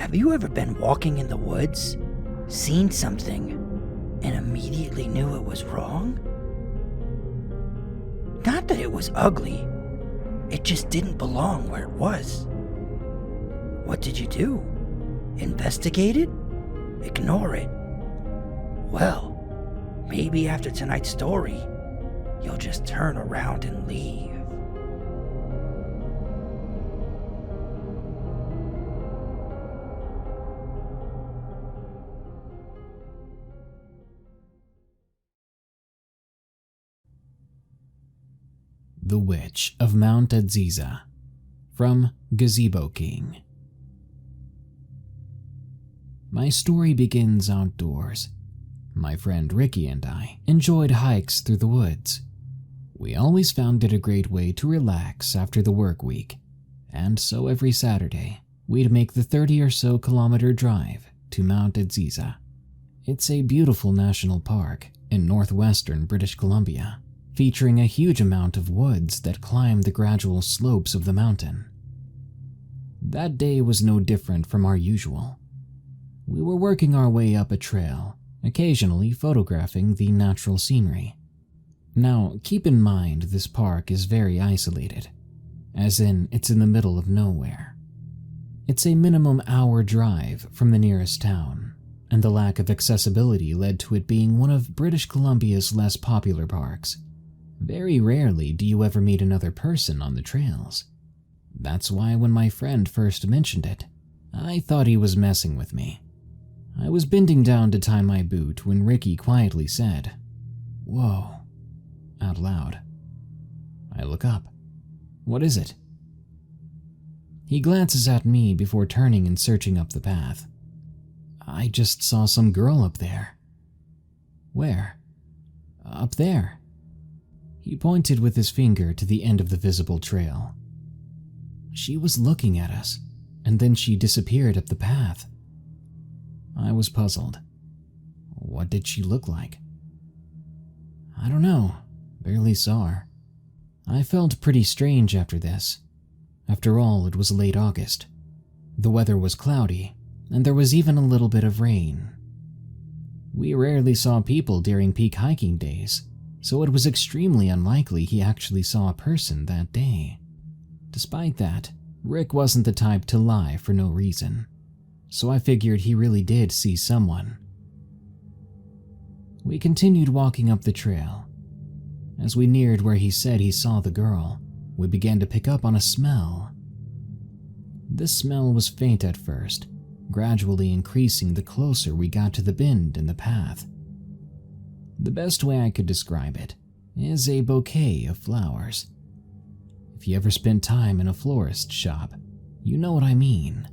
Have you ever been walking in the woods, seen something, and immediately knew it was wrong? Not that it was ugly, it just didn't belong where it was. What did you do? Investigate it? Ignore it? Well, maybe after tonight's story, you'll just turn around and leave. The Witch of Mount Edziza, from Gazebo King. My story begins outdoors. My friend Ricky and I enjoyed hikes through the woods. We always found it a great way to relax after the work week, and so every Saturday, we'd make the 30 or so kilometer drive to Mount Edziza. It's a beautiful national park in northwestern British Columbia, featuring a huge amount of woods that climb the gradual slopes of the mountain. That day was no different from our usual. We were working our way up a trail, occasionally photographing the natural scenery. Now, keep in mind this park is very isolated, as in it's in the middle of nowhere. It's a minimum hour drive from the nearest town, and the lack of accessibility led to it being one of British Columbia's less popular parks. Very rarely do you ever meet another person on the trails. That's why when my friend first mentioned it, I thought he was messing with me. I was bending down to tie my boot when Ricky quietly said, "Whoa," out loud. I look up. What is it? He glances at me before turning and searching up the path. I just saw some girl up there. Where? Up there. He pointed with his finger to the end of the visible trail. She was looking at us, and then she disappeared up the path. I was puzzled. What did she look like? I don't know. Barely saw her. I felt pretty strange after this. After all, it was late August. The weather was cloudy, and there was even a little bit of rain. We rarely saw people during peak hiking days, so it was extremely unlikely he actually saw a person that day. Despite that, Rick wasn't the type to lie for no reason, so I figured he really did see someone. We continued walking up the trail. As we neared where he said he saw the girl, we began to pick up on a smell. This smell was faint at first, gradually increasing the closer we got to the bend in the path. The best way I could describe it is a bouquet of flowers. If you ever spent time in a florist shop, you know what I mean.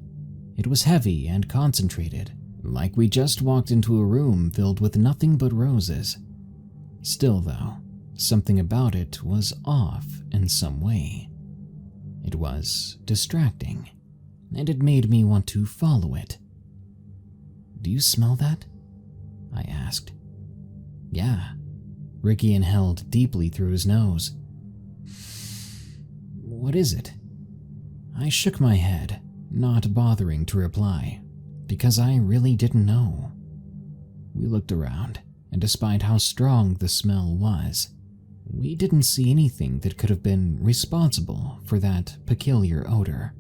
It was heavy and concentrated, like we just walked into a room filled with nothing but roses. Still though, something about it was off in some way. It was distracting, and it made me want to follow it. "Do you smell that?" I asked. "Yeah." Ricky inhaled deeply through his nose. "What is it?" I shook my head, not bothering to reply, because I really didn't know. We looked around, and despite how strong the smell was, we didn't see anything that could have been responsible for that peculiar odor.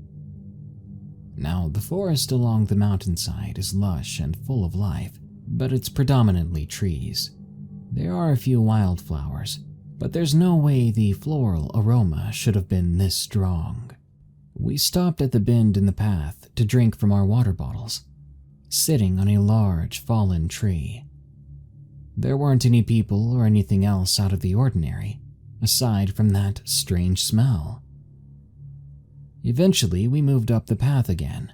Now, the forest along the mountainside is lush and full of life, but it's predominantly trees. There are a few wildflowers, but there's no way the floral aroma should have been this strong. We stopped at the bend in the path to drink from our water bottles, sitting on a large fallen tree. There weren't any people or anything else out of the ordinary, aside from that strange smell. Eventually, we moved up the path again.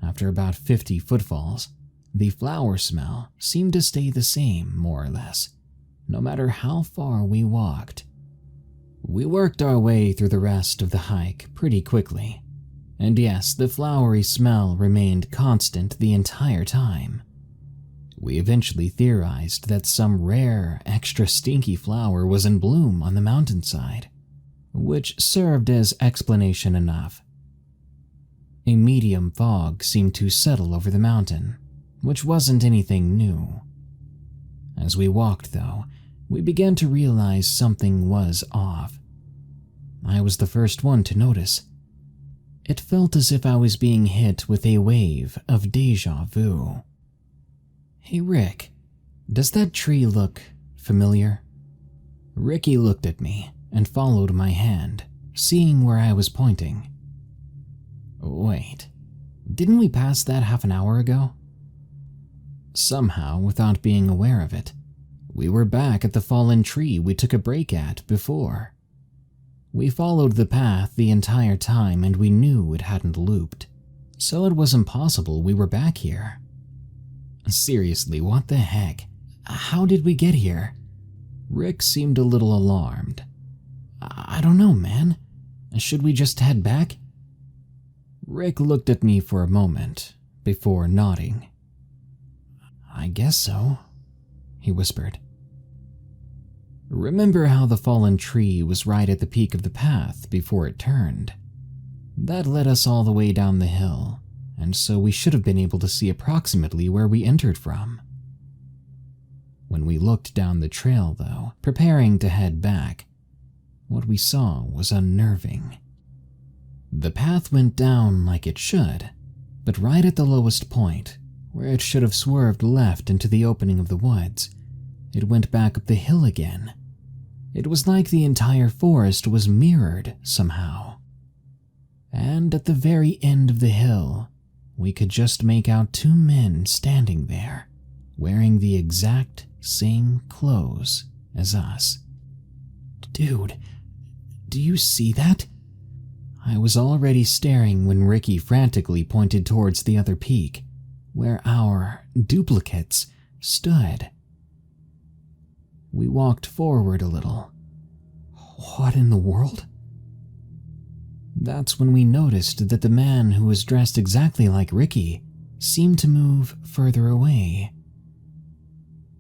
After about 50 footfalls, the flower smell seemed to stay the same, more or less, no matter how far we walked. We worked our way through the rest of the hike pretty quickly, and yes, the flowery smell remained constant the entire time. We eventually theorized that some rare, extra stinky flower was in bloom on the mountainside, which served as explanation enough. A medium fog seemed to settle over the mountain, which wasn't anything new. As we walked, though, we began to realize something was off. I was the first one to notice. It felt as if I was being hit with a wave of déjà vu. Hey Rick, does that tree look familiar? Ricky looked at me and followed my hand, seeing where I was pointing. Wait, didn't we pass that half an hour ago? Somehow, without being aware of it, we were back at the fallen tree we took a break at before. We followed the path the entire time and we knew it hadn't looped, so it was impossible we were back here. Seriously, what the heck? How did we get here? Rick seemed a little alarmed. I don't know, man. Should we just head back? Rick looked at me for a moment before nodding. I guess so, he whispered. Remember how the fallen tree was right at the peak of the path before it turned? That led us all the way down the hill, and so we should have been able to see approximately where we entered from. When we looked down the trail, though, preparing to head back, what we saw was unnerving. The path went down like it should, but right at the lowest point, where it should have swerved left into the opening of the woods, it went back up the hill again. It was like the entire forest was mirrored somehow. And at the very end of the hill, we could just make out two men standing there, wearing the exact same clothes as us. Dude, do you see that? I was already staring when Ricky frantically pointed towards the other peak, where our duplicates stood. We walked forward a little. What in the world? That's when we noticed that the man who was dressed exactly like Ricky seemed to move further away.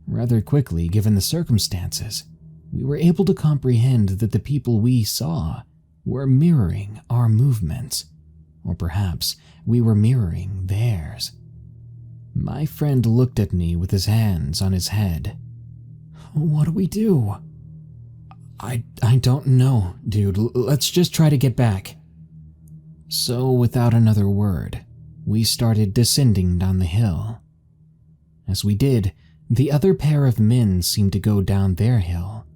Rather quickly, given the circumstances, we were able to comprehend that the people we saw were mirroring our movements, or perhaps we were mirroring theirs. My friend looked at me with his hands on his head. What do we do? I don't know, dude. Let's just try to get back. So, without another word, we started descending down the hill. As we did, the other pair of men seemed to go down their hill,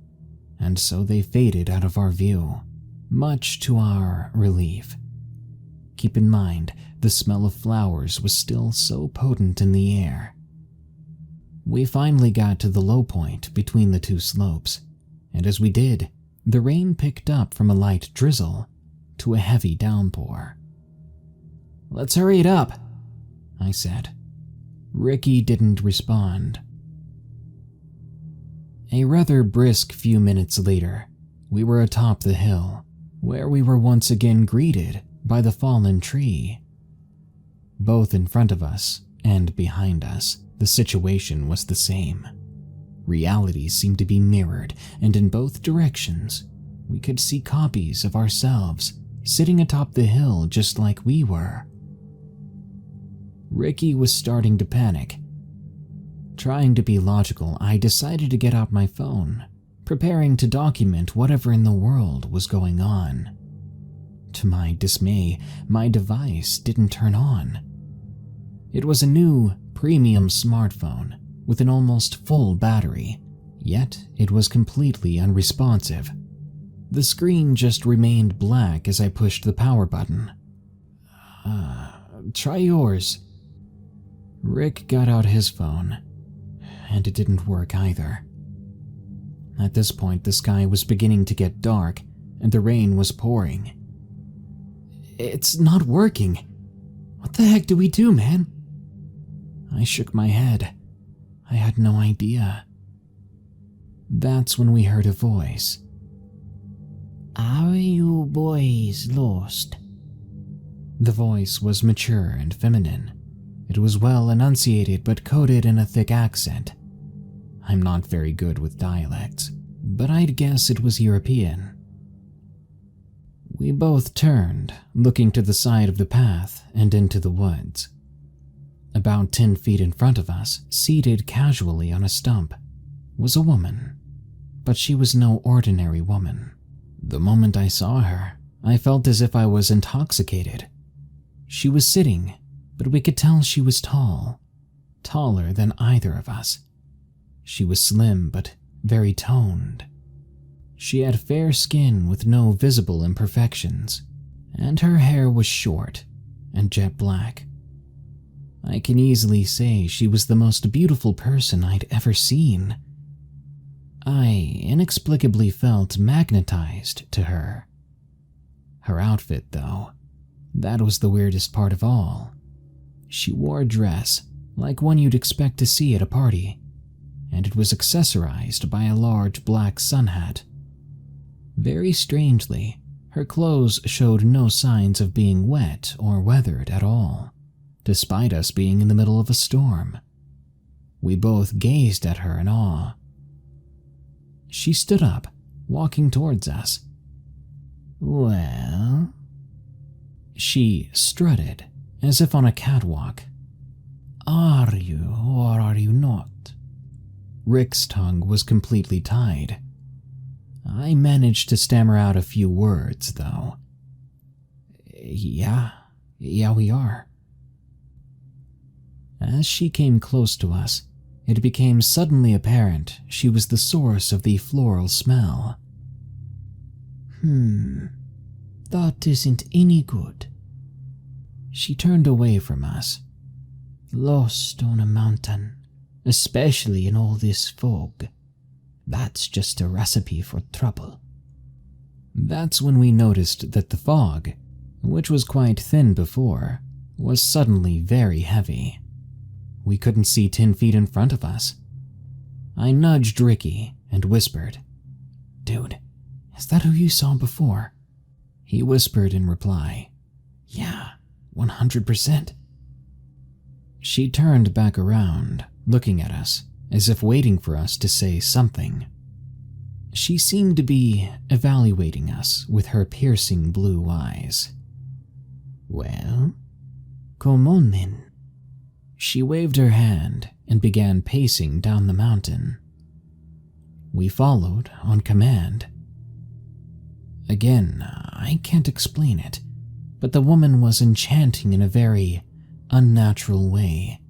and so they faded out of our view, much to our relief. Keep in mind, the smell of flowers was still so potent in the air. We finally got to the low point between the two slopes, and as we did, the rain picked up from a light drizzle to a heavy downpour. Let's hurry it up, I said. Ricky didn't respond. A rather brisk few minutes later, we were atop the hill, where we were once again greeted by the fallen tree. Both in front of us and behind us, the situation was the same. Reality seemed to be mirrored, and in both directions, we could see copies of ourselves sitting atop the hill just like we were. Ricky was starting to panic. Trying to be logical, I decided to get out my phone, preparing to document whatever in the world was going on. To my dismay, my device didn't turn on. It was a new, premium smartphone with an almost full battery, yet it was completely unresponsive. The screen just remained black as I pushed the power button. Try yours. Rick got out his phone, and it didn't work either. At this point, the sky was beginning to get dark, and the rain was pouring. It's not working. What the heck do we do, man? I shook my head. I had no idea. That's when we heard a voice. Are you boys lost? The voice was mature and feminine. It was well enunciated but coded in a thick accent. I'm not very good with dialects, but I'd guess it was European. We both turned, looking to the side of the path and into the woods. About 10 feet in front of us, seated casually on a stump, was a woman, but she was no ordinary woman. The moment I saw her, I felt as if I was intoxicated. She was sitting, but we could tell she was tall, taller than either of us. She was slim but very toned. She had fair skin with no visible imperfections, and her hair was short and jet black. I can easily say she was the most beautiful person I'd ever seen. I inexplicably felt magnetized to her. Her outfit, though, that was the weirdest part of all. She wore a dress like one you'd expect to see at a party, and it was accessorized by a large black sun hat. Very strangely, her clothes showed no signs of being wet or weathered at all, despite us being in the middle of a storm. We both gazed at her in awe. She stood up, walking towards us. "Well?" She strutted, as if on a catwalk. "Are you or are you not?" Rick's tongue was completely tied. I managed to stammer out a few words, though. Yeah, we are." As she came close to us, it became suddenly apparent she was the source of the floral smell. That isn't any good." She turned away from us. "Lost on a mountain, especially in all this fog. That's just a recipe for trouble." That's when we noticed that the fog, which was quite thin before, was suddenly very heavy. We couldn't see 10 feet in front of us. I nudged Ricky and whispered, "Dude, is that who you saw before?" He whispered in reply, "Yeah, 100%. She turned back around, looking at us, as if waiting for us to say something. She seemed to be evaluating us with her piercing blue eyes. "Well, come on then." She waved her hand and began pacing down the mountain. We followed on command. Again, I can't explain it, but the woman was enchanting in a very unnatural way,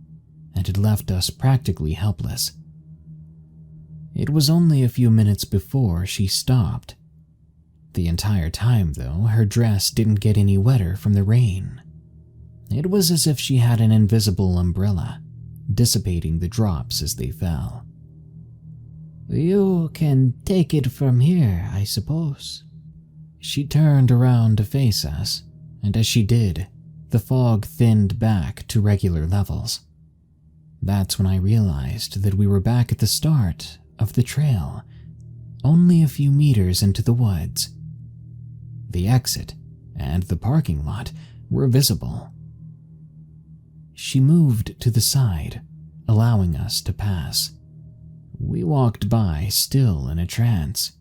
and it left us practically helpless. It was only a few minutes before she stopped. The entire time, though, her dress didn't get any wetter from the rain. It was as if she had an invisible umbrella, dissipating the drops as they fell. "You can take it from here, I suppose." She turned around to face us, and as she did, the fog thinned back to regular levels. That's when I realized that we were back at the start of the trail, only a few meters into the woods. The exit and the parking lot were visible. She moved to the side, allowing us to pass. We walked by, still in a trance.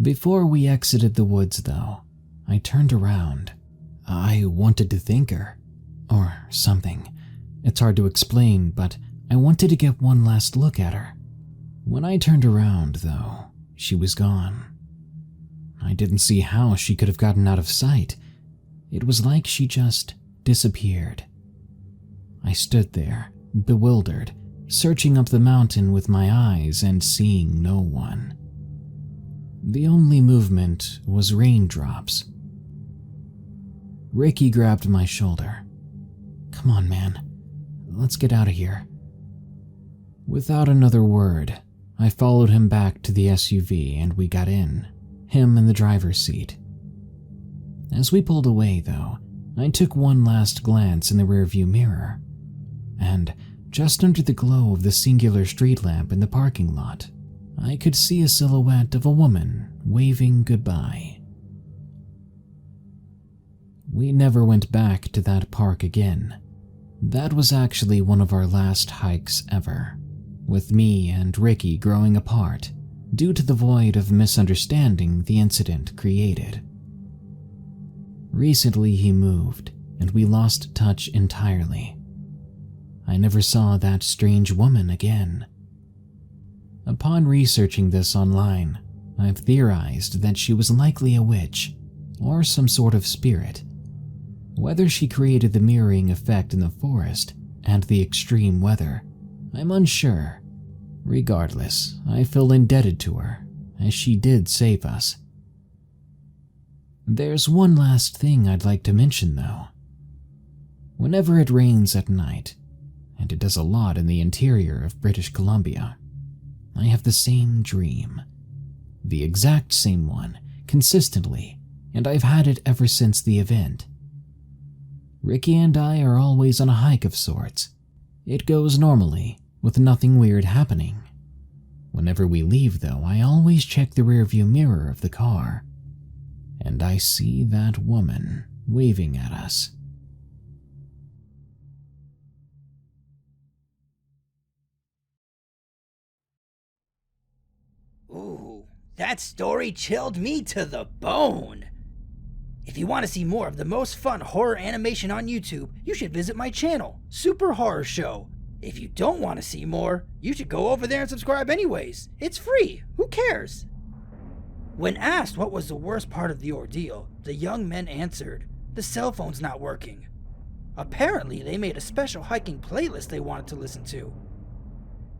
Before we exited the woods, though, I turned around. I wanted to thank her, or something. It's hard to explain, but I wanted to get one last look at her. When I turned around, though, she was gone. I didn't see how she could have gotten out of sight. It was like she just disappeared. I stood there, bewildered, searching up the mountain with my eyes and seeing no one. The only movement was raindrops. Ricky grabbed my shoulder. "Come on, man. Let's get out of here." Without another word, I followed him back to the SUV and we got in, him in the driver's seat. As we pulled away, though, I took one last glance in the rearview mirror, and just under the glow of the singular street lamp in the parking lot, I could see a silhouette of a woman waving goodbye. We never went back to that park again. That was actually one of our last hikes ever, with me and Ricky growing apart due to the void of misunderstanding the incident created. Recently he moved, and we lost touch entirely. I never saw that strange woman again. Upon researching this online, I've theorized that she was likely a witch, or some sort of spirit. Whether she created the mirroring effect in the forest and the extreme weather, I'm unsure. Regardless, I feel indebted to her, as she did save us. There's one last thing I'd like to mention though. Whenever it rains at night, and it does a lot in the interior of British Columbia, I have the same dream. The exact same one, consistently, and I've had it ever since the event. Ricky and I are always on a hike of sorts. It goes normally, with nothing weird happening. Whenever we leave though, I always check the rearview mirror of the car, and I see that woman waving at us. Ooh, that story chilled me to the bone. If you want to see more of the most fun horror animation on YouTube, you should visit my channel, Super Horror Show. If you don't want to see more, you should go over there and subscribe anyways. It's free. Who cares? When asked what was the worst part of the ordeal, the young men answered, the cell phone's not working. Apparently, they made a special hiking playlist they wanted to listen to.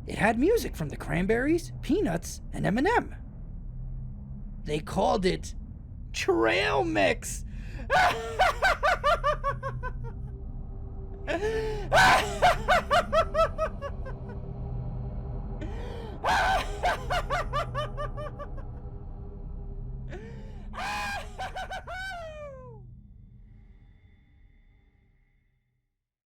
It had music from the Cranberries, Peanuts, and Eminem. They called it Trail Mix.